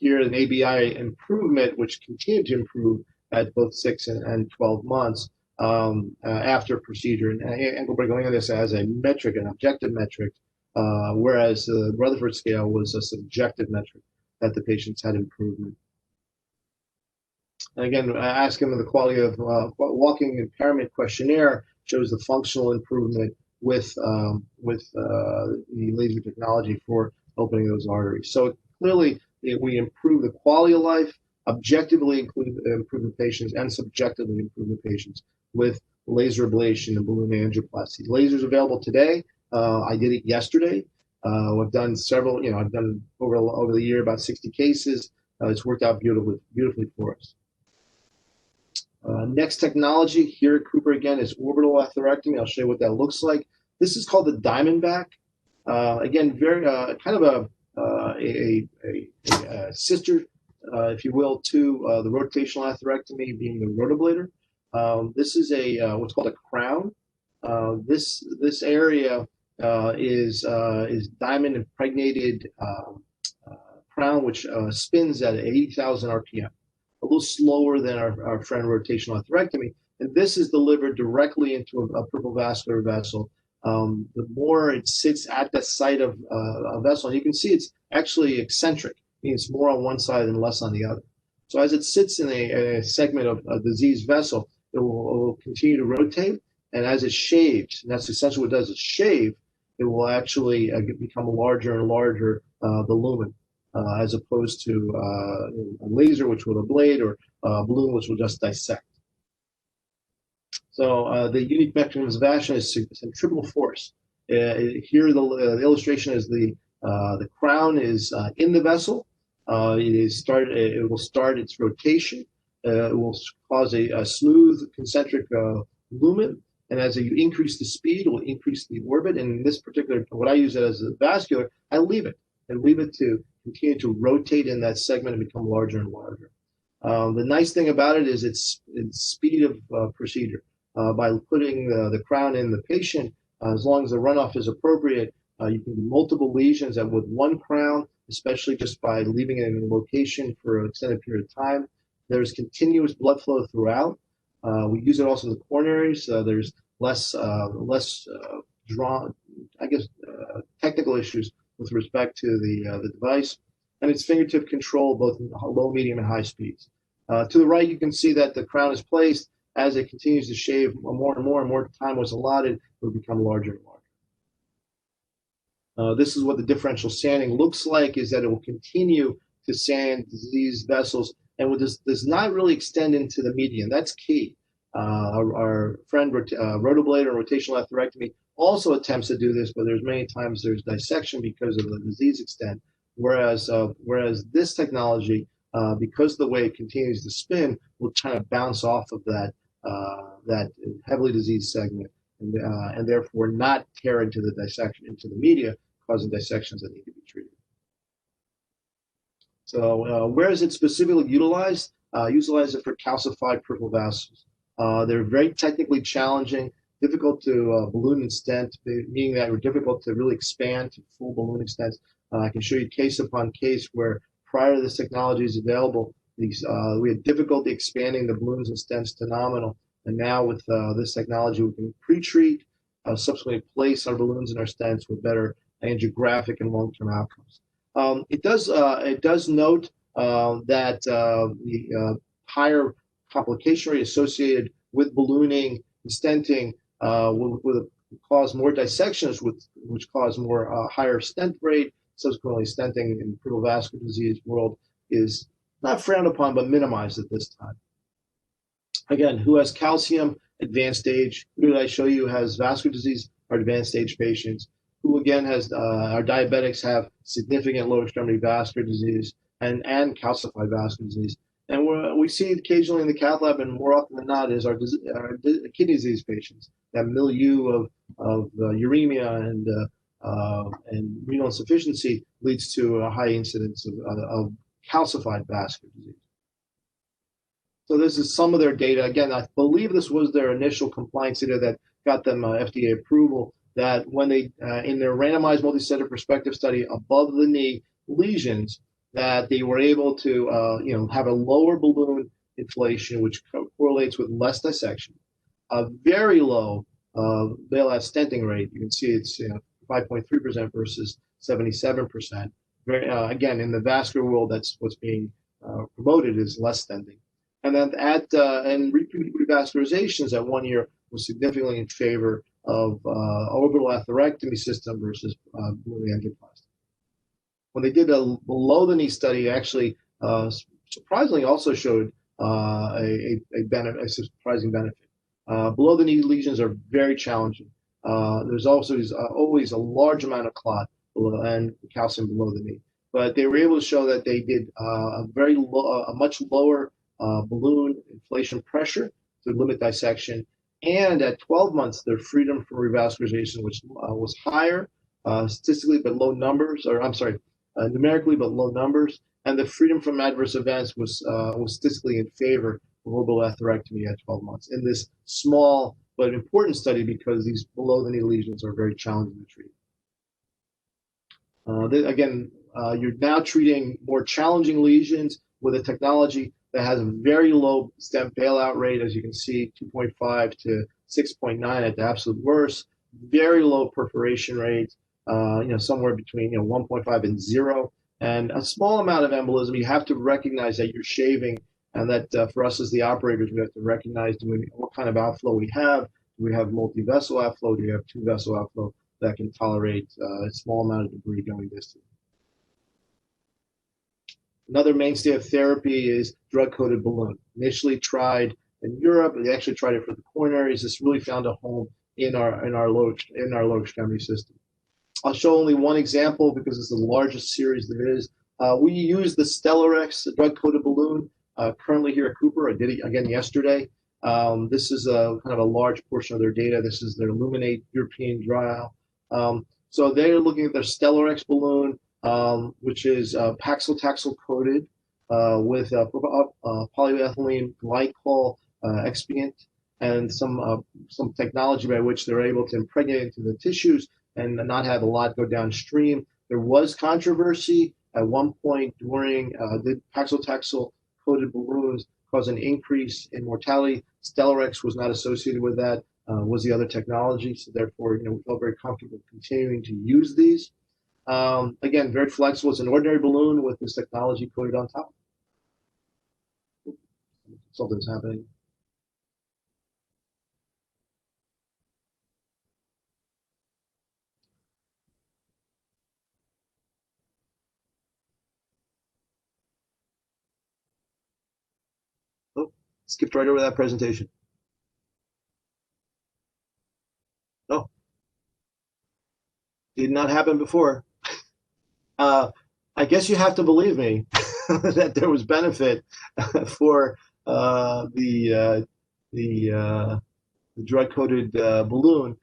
Speaker 2: Here, an ABI improvement, which continued to improve at both 6 and 12 months after procedure. And we're going at this as a metric, an objective metric, whereas the Rutherford scale was a subjective metric that the patients had improvement. And again, asking them the quality of walking impairment questionnaire shows the functional improvement with the laser technology for opening those arteries. So clearly, we improve the quality of life, objectively improve the patients, and subjectively improve the patients with laser ablation and balloon angioplasty. Lasers available today. I did it yesterday. I've done several. I've done over the year about 60 cases. It's worked out beautifully for us. Next technology here at Cooper again is orbital atherectomy. I'll show you what that looks like. This is called the Diamondback. Again, very kind of a sister, if you will, to the rotational atherectomy, being the rotablator. This is what's called a crown. This area is diamond impregnated crown, which spins at 80,000 RPM. A little slower than our friend rotational atherectomy, and this is delivered directly into a peripheral vascular vessel. The more it sits at the site of a vessel, and you can see it's actually eccentric, meaning it's more on one side and less on the other. So as it sits in a segment of a diseased vessel, it will continue to rotate, and as it shaves, and that's essentially what it does, is shave, it will actually become larger and larger, the lumen. As opposed to a laser, which will ablate, or a balloon, which will just dissect. So the unique mechanism of action is centripetal force. Here, the illustration is the crown is in the vessel. It will start its rotation. It will cause a smooth concentric lumen, and as you increase the speed, it will increase the orbit. And in this particular, what I use it as a vascular, I leave it to continue to rotate in that segment and become larger and larger. The nice thing about it is its speed of procedure. By putting the crown in the patient, as long as the runoff is appropriate, you can do multiple lesions with one crown, especially just by leaving it in a location for an extended period of time. There's continuous blood flow throughout. We use it also in the coronaries. There's less technical issues with respect to the device, and it's fingertip control both in low, medium, and high speeds. To the right, you can see that the crown is placed. As it continues to shave, more and more time was allotted, it will become larger and larger. This is what the differential sanding looks like, is that it will continue to sand these vessels, and does not really extend into the median. That's key. Our friend rotablator and rotational atherectomy also attempts to do this, but there's many times there's dissection because of the disease extent. whereas this technology, because of the way it continues to spin, will kind of bounce off of that heavily diseased segment, and therefore not tear into the media, causing dissections that need to be treated. So where is it specifically utilized? Utilize it for calcified peripheral vascles. They're very technically challenging, difficult to balloon and stent, meaning that they're difficult to really expand to full balloon extents. I can show you case upon case where prior to this technology is available, we had difficulty expanding the balloons and stents to nominal. And now with this technology, we can pre-treat, subsequently place our balloons and our stents with better angiographic and long-term outcomes. It does note that the higher complication rate associated with ballooning and stenting will cause more dissections, which cause more higher stent rate. Subsequently, stenting in the peripheral vascular disease world is not frowned upon, but minimized at this time. Again, who has calcium, advanced stage? Who did I show you has vascular disease? Our advanced stage patients. Who again has our diabetics have significant lower extremity vascular disease and calcified vascular disease. And we see it occasionally in the cath lab, and more often than not, is our kidney disease patients. That milieu of uremia and renal insufficiency leads to a high incidence of calcified vascular disease. So this is some of their data. Again, I believe this was their initial compliance data that got them FDA approval, that when they, in their randomized multi-center prospective study above the knee lesions, that they were able to have a lower balloon inflation, which correlates with less dissection, a very low bailout stenting rate. You can see it's 5.3% versus 77%. Again, in the vascular world, that's what's being promoted is less stenting. And then and repeat revascularizations at 1 year was significantly in favor of orbital atherectomy system versus balloon angioplasty. When they did a below the knee study, actually surprisingly also showed a surprising benefit. Below the knee lesions are very challenging. There's also always a large amount of clot and calcium below the knee, but they were able to show that they did a much lower balloon inflation pressure to limit dissection, and at 12 months, their freedom from revascularization, which was higher statistically but low numbers, or I'm sorry, numerically but low numbers, and the freedom from adverse events was statistically in favor of orbital atherectomy at 12 months in this small but important study because these below the knee lesions are very challenging to treat. Again, you're now treating more challenging lesions with a technology that has a very low stent bailout rate, as you can see, 2.5 to 6.9 at the absolute worst, very low perforation rate, somewhere between 1.5 and 0, and a small amount of embolism. You have to recognize that you're shaving, and that for us as the operators, we have to recognize what kind of outflow we have. Do we have multi-vessel outflow? Do we have two-vessel outflow that can tolerate a small amount of debris going distal? Another mainstay of therapy is drug-coated balloon. Initially tried in Europe, they actually tried it for the coronaries. This really found a home in our lower extremity system. I'll show only one example because it's the largest series there is. We use the Stellarex drug-coated balloon currently here at Cooper. I did it again yesterday. This is kind of a large portion of their data. This is their Illuminate European trial. So they're looking at their Stellarex balloon, which is paclitaxel coated with polyethylene glycol expiant and some technology by which they're able to impregnate into the tissues and not have a lot go downstream. There was controversy at one point during the paclitaxel coated balloons caused an increase in mortality. Stellarex was not associated with that, was the other technology. So therefore, we felt very comfortable continuing to use these. Again, very flexible. It's an ordinary balloon with this technology coated on top. Something's happening. Oh, skipped right over that presentation. Oh, did not happen before. I guess you have to believe me that there was benefit for the drug-coated balloon,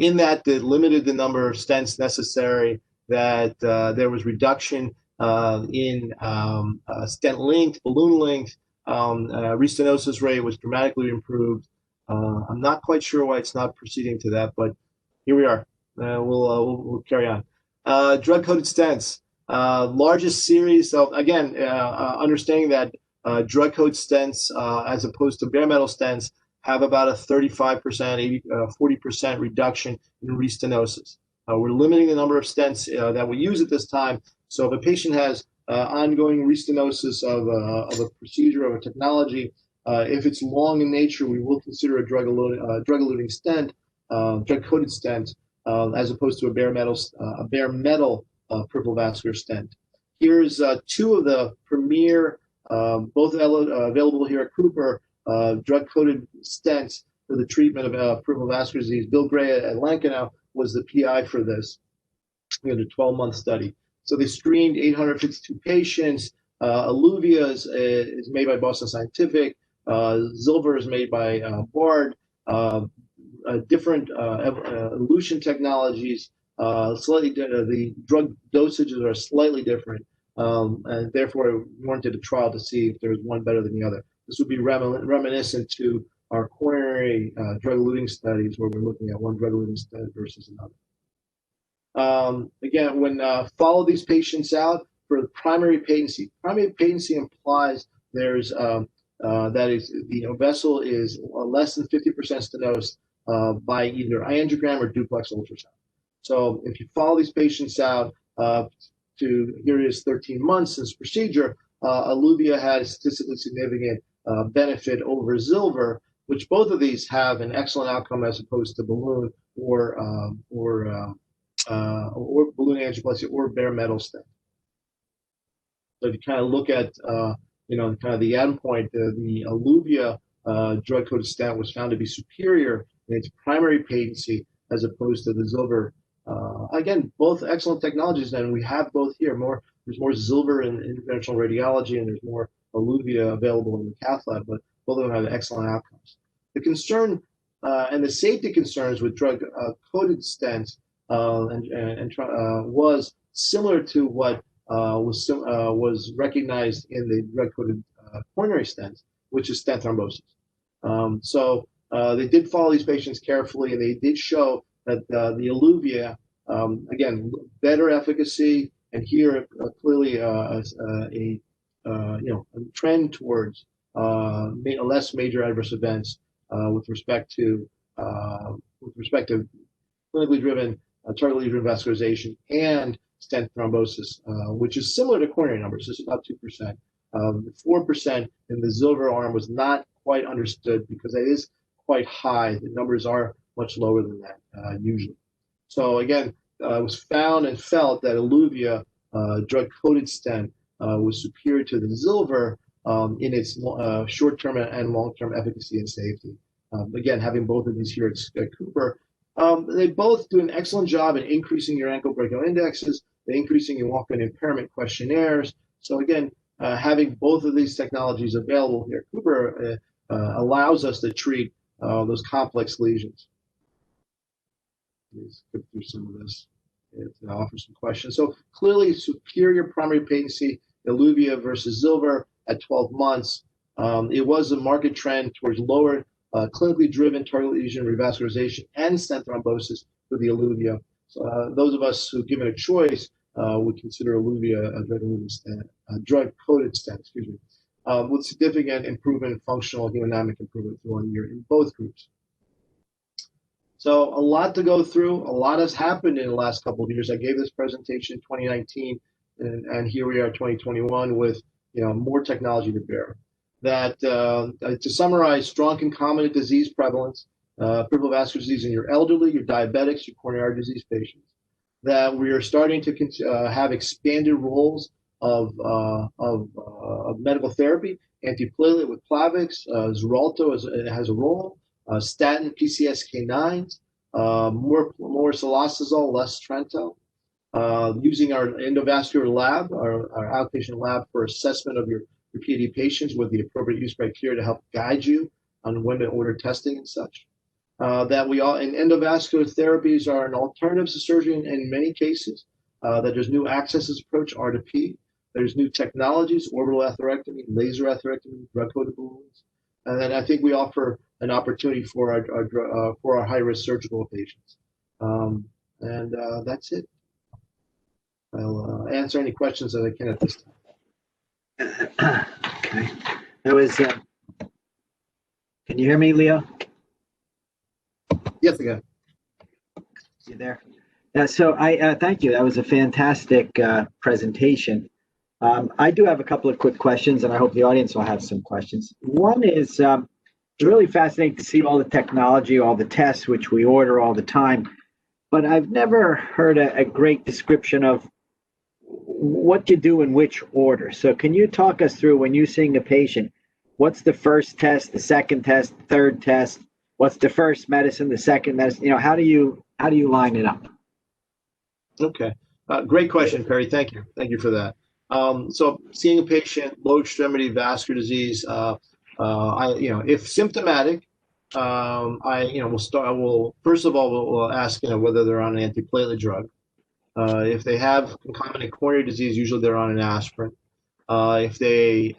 Speaker 2: in that it limited the number of stents necessary, that there was reduction in stent length, balloon length, restenosis rate was dramatically improved. I'm not quite sure why it's not proceeding to that, but here we are. We'll carry on. Drug-coated stents, largest series of, again, understanding that drug-coated stents, as opposed to bare metal stents, have about a 35%, 40% reduction in restenosis. We're limiting the number of stents that we use at this time. So if a patient has ongoing restenosis of a procedure, of a technology, if it's long in nature, we will consider a drug-eluting stent, drug-coated stent, as opposed to a bare metal peripheral vascular stent. Here's two of the premier, both available here at Cooper, drug-coated stents for the treatment of peripheral vascular disease. Bill Gray at Lankenau was the PI for this. We had a 12-month study. So they screened 852 patients. Alluvia is made by Boston Scientific. Zilver is made by Bard. Different elution technologies. The drug dosages are slightly different, and therefore warranted a trial to see if there's one better than the other. This would be reminiscent to our coronary drug-eluting studies, where we're looking at one drug-eluting stent versus another. Again, when follow these patients out for primary patency. Primary patency implies there's that is the vessel is less than 50% stenosed by either angiogram or duplex ultrasound. So if you follow these patients out here it is 13 months since procedure, Alluvia had a statistically significant benefit over Zilver, which both of these have an excellent outcome as opposed to balloon or balloon angioplasty or bare metal stent. So if you kind of look at kind of the endpoint, the Alluvia drug-coated stent was found to be superior in its primary patency as opposed to the Zilver. Again, both excellent technologies, and we have both here. There's more Zilver in interventional radiology, and there's more Alluvia available in the cath lab, but both of them have excellent outcomes. The concern and the safety concerns with drug-coated stents was similar to what was recognized in the drug-coated coronary stents, which is stent thrombosis. So they did follow these patients carefully, and they did show that the Alluvia, again, better efficacy, and here clearly a trend towards less major adverse events with respect to clinically driven target lesion vascularization and stent thrombosis, which is similar to coronary numbers. This is about 2%. 4% in the Zilver arm was not quite understood because that is quite high. The numbers are much lower than that usually. So again, it was found and felt that Alluvia drug-coated stent was superior to the Zilver in its short-term and long-term efficacy and safety. Again, having both of these here at Cooper, they both do an excellent job in increasing your ankle brachial indexes, increasing your walk-in impairment questionnaires. So again, having both of these technologies available here at Cooper allows us to treat those complex lesions. Let's go through some of this to offer some questions. So clearly superior primary patency, Alluvia versus Zilver at 12 months. It was a market trend towards lower clinically driven target lesion revascularization and stent thrombosis for the Alluvia. So those of us who given a choice would consider Alluvia a drug-coated stent, with significant improvement in functional hemodynamic improvement through 1 year in both groups. So a lot to go through. A lot has happened in the last couple of years. I gave this presentation in 2019, and here we are 2021 with more technology to bear. That to summarize, strong concomitant disease prevalence, peripheral vascular disease in your elderly, your diabetics, your coronary artery disease patients. That we are starting to have expanded roles of medical therapy, antiplatelet with Plavix, Xarelto has a role, statin, PCSK9s, more Cilostazol, less Trento. using our endovascular lab, our outpatient lab for assessment of your PAD patients with the appropriate use criteria to help guide you on when to order testing and such. That we all, and endovascular therapies are an alternative to surgery in many cases. That there's new accesses approach, R2P. There's new technologies, orbital atherectomy, laser atherectomy, drug-coated balloons. And then I think we offer an opportunity for our high-risk surgical patients. That's it. I'll answer any questions that I can at this
Speaker 1: time. Okay. That was, can you hear me, Leo?
Speaker 2: Yes, again.
Speaker 1: You there? Yeah, so I thank you. That was a fantastic presentation. I do have a couple of quick questions, and I hope the audience will have some questions. One is, it's really fascinating to see all the technology, all the tests, which we order all the time, but I've never heard a great description of what you do in which order. So can you talk us through, when you're seeing a patient, what's the first test, the second test, the third test? What's the first medicine, the second medicine? How do you line it up?
Speaker 2: Okay, great question, Perry. Thank you for that. So seeing a patient, low extremity vascular disease, if symptomatic, we'll first of all we'll ask whether they're on an antiplatelet drug. If they have concomitant coronary disease, usually they're on an aspirin. If they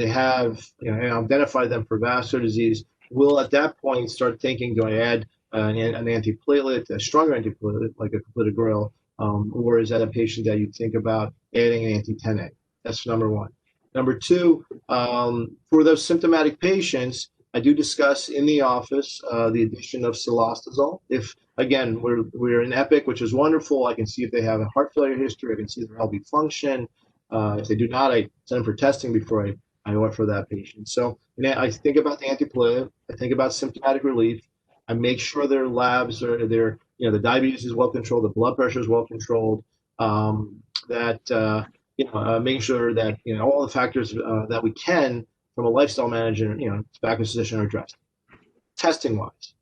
Speaker 2: have identify them for vascular disease, we'll at that point start thinking, do I add an antiplatelet, a stronger antiplatelet like a clopidogrel, or is that a patient that you think about adding an anti-10A? That's number one. Number two, for those symptomatic patients, I do discuss in the office the addition of cilostazol. If again we're in EPIC, which is wonderful, I can see if they have a heart failure history, I can see their LV function. If they do not, I send them for testing before I offer that patient. So I think about the antiplatelet, I think about symptomatic relief, I make sure their labs are the diabetes is well controlled, the blood pressure is well controlled, making sure that all the factors that we can from a lifestyle manager, tobacco cessation are addressed. Testing wise,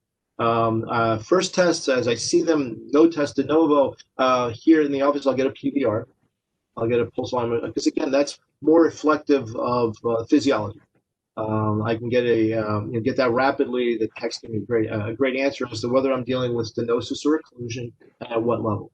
Speaker 2: first tests as I see them, no test de novo. Here in the office, I'll get a PVR, I'll get a pulse volume, because again, that's more reflective of physiology. I can get get that rapidly. The text can be a great answer as to whether I'm dealing with stenosis or occlusion and at what level.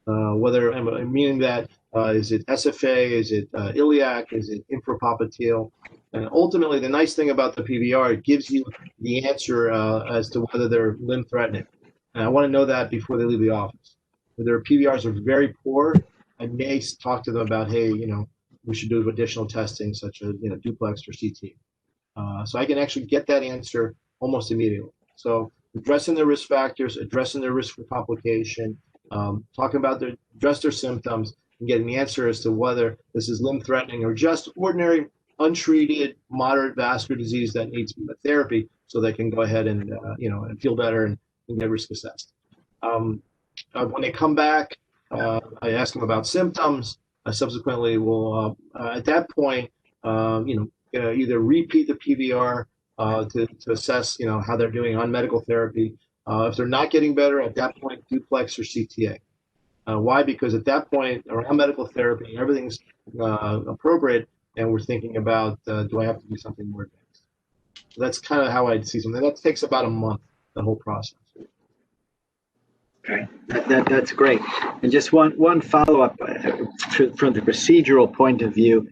Speaker 2: Whether meaning that is it SFA, is it iliac, is it infrapopliteal, and ultimately the nice thing about the PVR, it gives you the answer as to whether they're limb threatening. And I want to know that before they leave the office. If their PVRs are very poor, I may talk to them about, hey, we should do additional testing such as duplex or CT. So I can actually get that answer almost immediately. So addressing their risk factors, addressing their risk for complication, talking about address their symptoms, and getting the answer as to whether this is limb threatening or just ordinary untreated moderate vascular disease that needs therapy, so they can go ahead and and feel better and get risk assessed. When they come back, I ask them about symptoms. Subsequently, we'll at that point, either repeat the PVR to assess, how they're doing on medical therapy. If they're not getting better, at that point, duplex or CTA. Why? Because at that point, around medical therapy, everything's appropriate, and we're thinking about, do I have to do something more advanced? So that's kind of how I'd see something. That takes about a month, the whole process.
Speaker 1: Okay, that's great. And just one follow-up from the procedural point of view.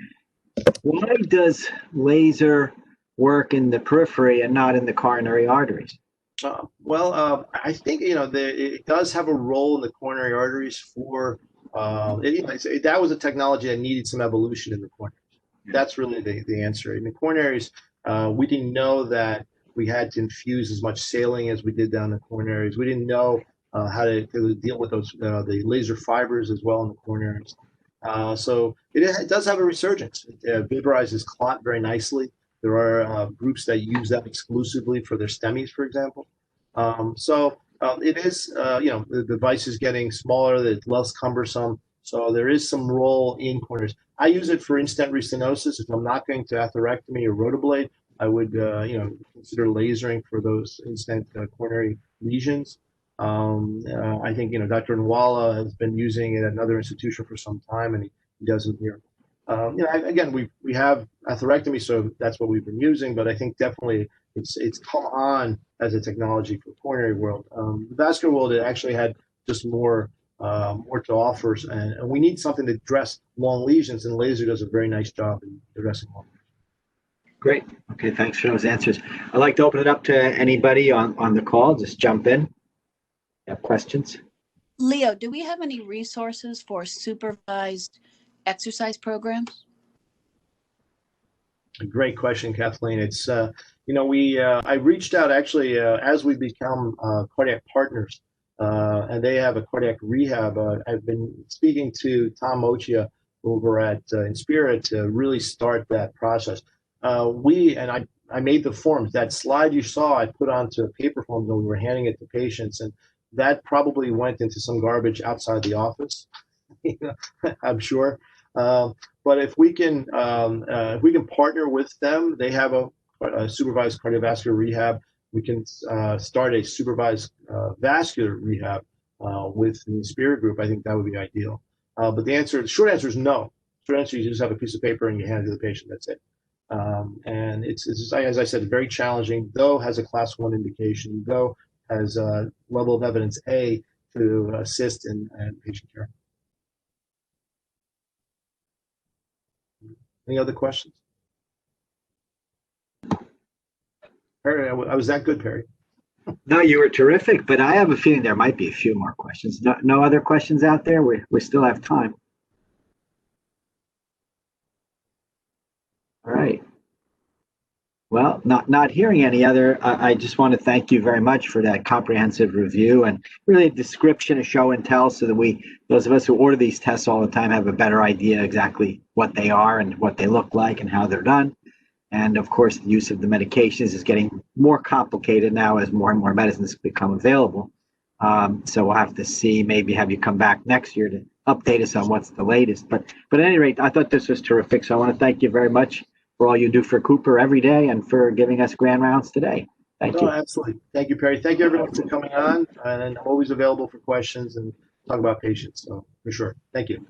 Speaker 1: Why does laser work in the periphery and not in the coronary arteries?
Speaker 2: I think it does have a role in the coronary arteries for that was a technology that needed some evolution in the coronaries. That's really the answer. In the coronaries, we didn't know that we had to infuse as much saline as we did down the coronaries. We didn't know how to deal with those the laser fibers as well in the coronaries. So it does have a resurgence. It vaporizes clot very nicely. There are groups that use that exclusively for their STEMIs, for example. It is, the device is getting smaller, it's less cumbersome. So there is some role in coroners. I use it for in-stent restenosis. If I'm not going to atherectomy or rotablate, I would, consider lasering for those in-stent coronary lesions. I think, Dr. Nwala has been using it at another institution for some time, and he doesn't here. Again, we have atherectomy, so that's what we've been using, but I think definitely it's come on as a technology for the coronary world. The vascular world, it actually had just more to offer, and we need something to address long lesions, and laser does a very nice job in addressing long lesions.
Speaker 1: Great. Okay, thanks for those answers. I'd like to open it up to anybody on the call. Just jump in. Have questions?
Speaker 3: Leo, do we have any resources for supervised exercise programs?
Speaker 2: A great question, Kathleen. It's I reached out actually as we become cardiac partners, and they have a cardiac rehab. I've been speaking to Tom Mochia over at Inspira to really start that process. I made the forms. That slide you saw, I put onto paper forms when we were handing it to patients, and that probably went into some garbage outside the office. I'm sure. But if we can partner with them, they have a supervised cardiovascular rehab. We can start a supervised vascular rehab with the Inspira group. I think that would be ideal. But the short answer is no. Short answer, you just have a piece of paper and you hand it to the patient. That's it. And it's as I said, very challenging. Though has a class 1 indication. Though has a level of evidence A to assist in patient care. Any other questions? Perry, I was that good, Perry?
Speaker 1: No, you were terrific, but I have a feeling there might be a few more questions. No other questions out there? We still have time. All right. Well, not hearing any other, I just want to thank you very much for that comprehensive review and really a description, a show and tell, so that those of us who order these tests all the time, have a better idea exactly what they are and what they look like and how they're done. And of course, the use of the medications is getting more complicated now as more and more medicines become available. So we'll have to see, maybe have you come back next year to update us on what's the latest. But at any rate, I thought this was terrific. So I want to thank you very much for all you do for Cooper every day and for giving us grand rounds today. Thank you.
Speaker 2: Absolutely. Thank you, Perry. Thank you, everyone, for coming on. And I'm always available for questions and talk about patients. So for sure. Thank you.